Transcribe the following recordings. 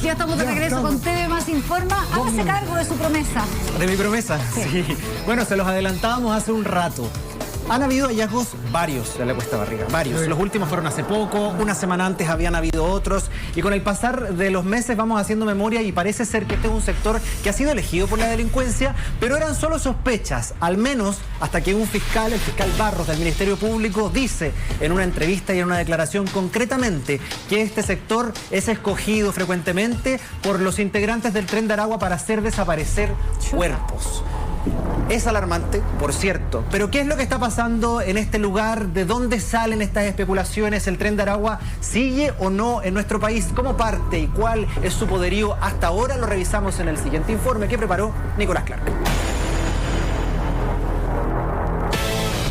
Ya estamos de regreso con TV Más Informa. Hágase cargo de su promesa. ¿De mi promesa? Sí. Bueno, se los adelantábamos hace un rato. Han habido hallazgos varios en la Cuesta Barriga, varios. Los últimos fueron hace poco, una semana antes habían habido otros. Y con el pasar de los meses vamos haciendo memoria y parece ser que este es un sector que ha sido elegido por la delincuencia, pero eran solo sospechas, al menos hasta que un fiscal, el fiscal Barros del Ministerio Público, dice en una entrevista y en una declaración concretamente que este sector es escogido frecuentemente por los integrantes del Tren de Aragua para hacer desaparecer cuerpos. Es alarmante, por cierto, pero ¿qué es lo que está pasando en este lugar? ¿De dónde salen estas especulaciones? ¿El Tren de Aragua sigue o no en nuestro país? ¿Cómo parte y cuál es su poderío hasta ahora? Lo revisamos en el siguiente informe que preparó Nicolás Clark.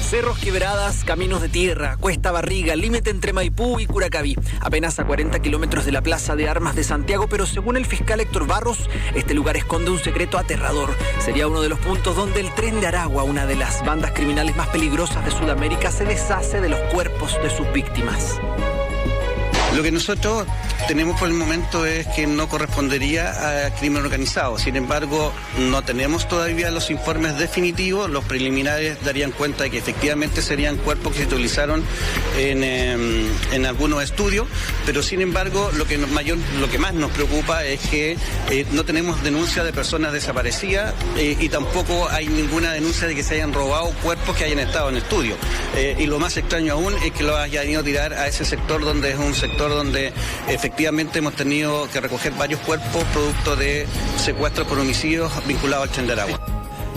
Cerros, quebradas, caminos de tierra, Cuesta Barriga, límite entre Maipú y Curacaví. Apenas a 40 kilómetros de la Plaza de Armas de Santiago, pero según el fiscal Héctor Barros, este lugar esconde un secreto aterrador. Sería uno de los puntos donde el Tren de Aragua, una de las bandas criminales más peligrosas de Sudamérica, se deshace de los cuerpos de sus víctimas. Lo que nosotros tenemos por el momento es que no correspondería a crimen organizado. Sin embargo, no tenemos todavía los informes definitivos. Los preliminares darían cuenta de que efectivamente serían cuerpos que se utilizaron en algunos estudios. Pero sin embargo, lo que más nos preocupa es que no tenemos denuncia de personas desaparecidas y tampoco hay ninguna denuncia de que se hayan robado cuerpos que hayan estado en estudio. Y lo más extraño aún es que lo hayan ido a tirar a ese sector donde es un sector donde efectivamente hemos tenido que recoger varios cuerpos producto de secuestros por homicidios vinculados al Tren de Aragua.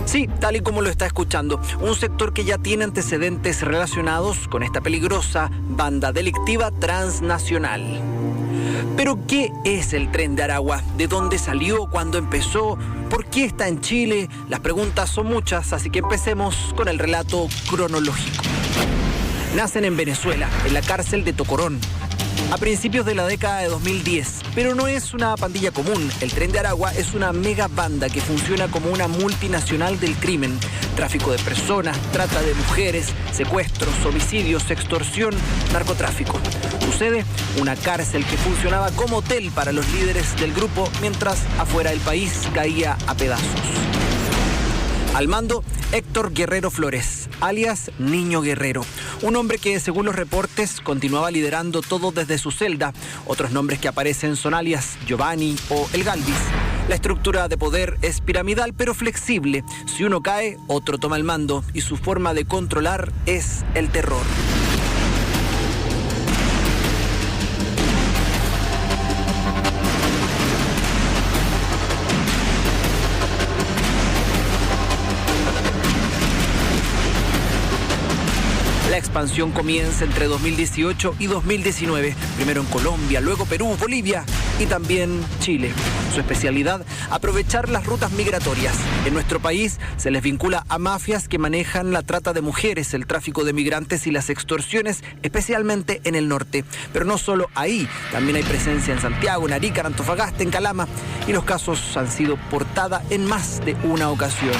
Sí, tal y como lo está escuchando, un sector que ya tiene antecedentes relacionados con esta peligrosa banda delictiva transnacional. Pero ¿qué es el Tren de Aragua? ¿De dónde salió? ¿Cuándo empezó? ¿Por qué está en Chile? Las preguntas son muchas, así que empecemos con el relato cronológico. Nacen en Venezuela, en la cárcel de Tocorón, a principios de la década de 2010, pero no es una pandilla común. El Tren de Aragua es una mega banda que funciona como una multinacional del crimen. Tráfico de personas, trata de mujeres, secuestros, homicidios, extorsión, narcotráfico. Sucede una cárcel que funcionaba como hotel para los líderes del grupo, mientras afuera el país caía a pedazos. Al mando, Héctor Guerrero Flores, alias Niño Guerrero. Un hombre que, según los reportes, continuaba liderando todo desde su celda. Otros nombres que aparecen son alias Giovanni o El Galvis. La estructura de poder es piramidal pero flexible. Si uno cae, otro toma el mando y su forma de controlar es el terror. La expansión comienza entre 2018 y 2019, primero en Colombia, luego Perú, Bolivia y también Chile. Su especialidad, aprovechar las rutas migratorias. En nuestro país se les vincula a mafias que manejan la trata de mujeres, el tráfico de migrantes y las extorsiones, especialmente en el norte. Pero no solo ahí, también hay presencia en Santiago, en Arica, en Antofagasta, en Calama, y los casos han sido portada en más de una ocasión.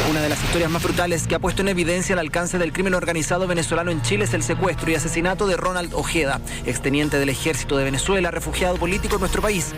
Una de las historias más brutales que ha puesto en evidencia el alcance del crimen organizado venezolano en Chile es el secuestro y asesinato de Ronald Ojeda, exteniente del Ejército de Venezuela, refugiado político en nuestro país.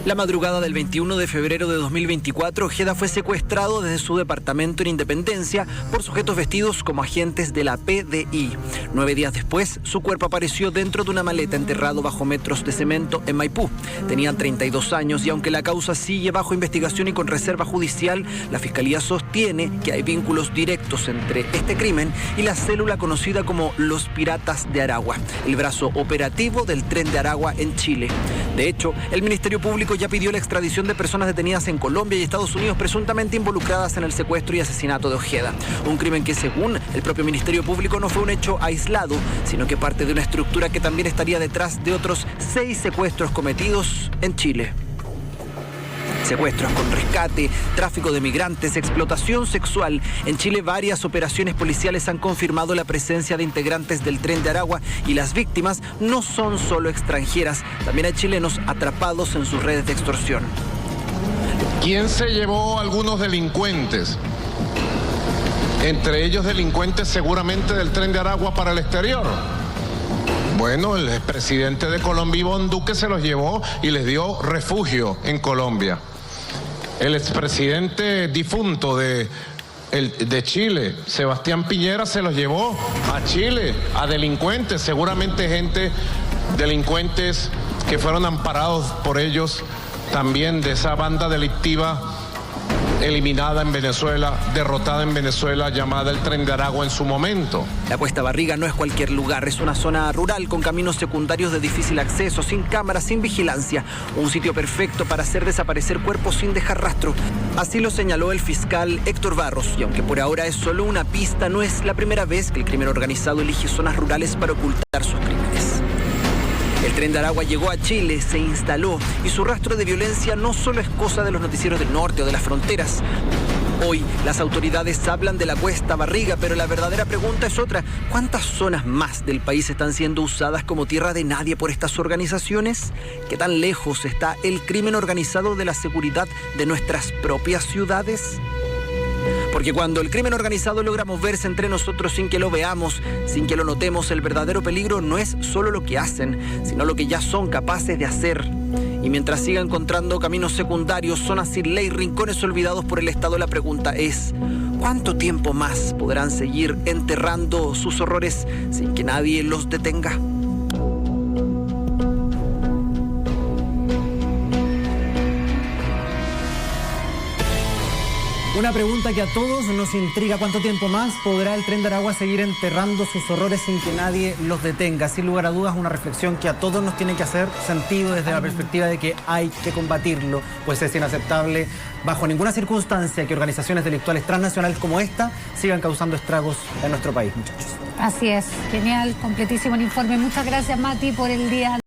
La madrugada del 21 de febrero de 2024, Ojeda fue secuestrado desde su departamento en Independencia por sujetos vestidos como agentes de la PDI. 9 días después, su cuerpo apareció dentro de una maleta enterrado bajo metros de cemento en Maipú. Tenía 32 años y aunque la causa sigue bajo investigación y con reserva judicial, la Fiscalía sostiene que hay vínculos directos entre este crimen y la célula conocida como los Piratas de Aragua, el brazo operativo del Tren de Aragua en Chile. De hecho, el Ministerio Público ya pidió la extradición de personas detenidas en Colombia y Estados Unidos presuntamente involucradas en el secuestro y asesinato de Ojeda. Un crimen que, según el propio Ministerio Público, no fue un hecho aislado, sino que parte de una estructura que también estaría detrás de otros 6 secuestros cometidos en Chile. Secuestros con rescate, tráfico de migrantes, explotación sexual. En Chile, varias operaciones policiales han confirmado la presencia de integrantes del Tren de Aragua y las víctimas no son solo extranjeras, también hay chilenos atrapados en sus redes de extorsión. ¿Quién se llevó a algunos delincuentes? entre ellos delincuentes seguramente del Tren de Aragua para el exterior. Bueno, el expresidente de Colombia, Iván Duque, se los llevó y les dio refugio en Colombia. El expresidente difunto de Chile, Sebastián Piñera, se los llevó a Chile, a delincuentes, seguramente delincuentes que fueron amparados por ellos también de esa banda delictiva eliminada en Venezuela, derrotada en Venezuela, llamada el Tren de Aragua en su momento. La Cuesta Barriga no es cualquier lugar, es una zona rural con caminos secundarios de difícil acceso, sin cámaras, sin vigilancia. Un sitio perfecto para hacer desaparecer cuerpos sin dejar rastro. Así lo señaló el fiscal Héctor Barros, y aunque por ahora es solo una pista, no es la primera vez que el crimen organizado elige zonas rurales para ocultar sus crímenes. El Tren de Aragua llegó a Chile, se instaló y su rastro de violencia no solo es cosa de los noticieros del norte o de las fronteras. Hoy las autoridades hablan de la Cuesta Barriga, pero la verdadera pregunta es otra. ¿Cuántas zonas más del país están siendo usadas como tierra de nadie por estas organizaciones? ¿Qué tan lejos está el crimen organizado de la seguridad de nuestras propias ciudades? Porque cuando el crimen organizado logra moverse entre nosotros sin que lo veamos, sin que lo notemos, el verdadero peligro no es solo lo que hacen, sino lo que ya son capaces de hacer. Y mientras siga encontrando caminos secundarios, zonas sin ley, rincones olvidados por el Estado, la pregunta es: ¿cuánto tiempo más podrán seguir enterrando sus horrores sin que nadie los detenga? Una pregunta que a todos nos intriga: ¿cuánto tiempo más podrá el Tren de Aragua seguir enterrando sus horrores sin que nadie los detenga? Sin lugar a dudas, una reflexión que a todos nos tiene que hacer sentido desde la perspectiva de que hay que combatirlo, pues es inaceptable bajo ninguna circunstancia que organizaciones delictuales transnacionales como esta sigan causando estragos en nuestro país, muchachos. Así es, genial, completísimo el informe. Muchas gracias, Mati, por el día.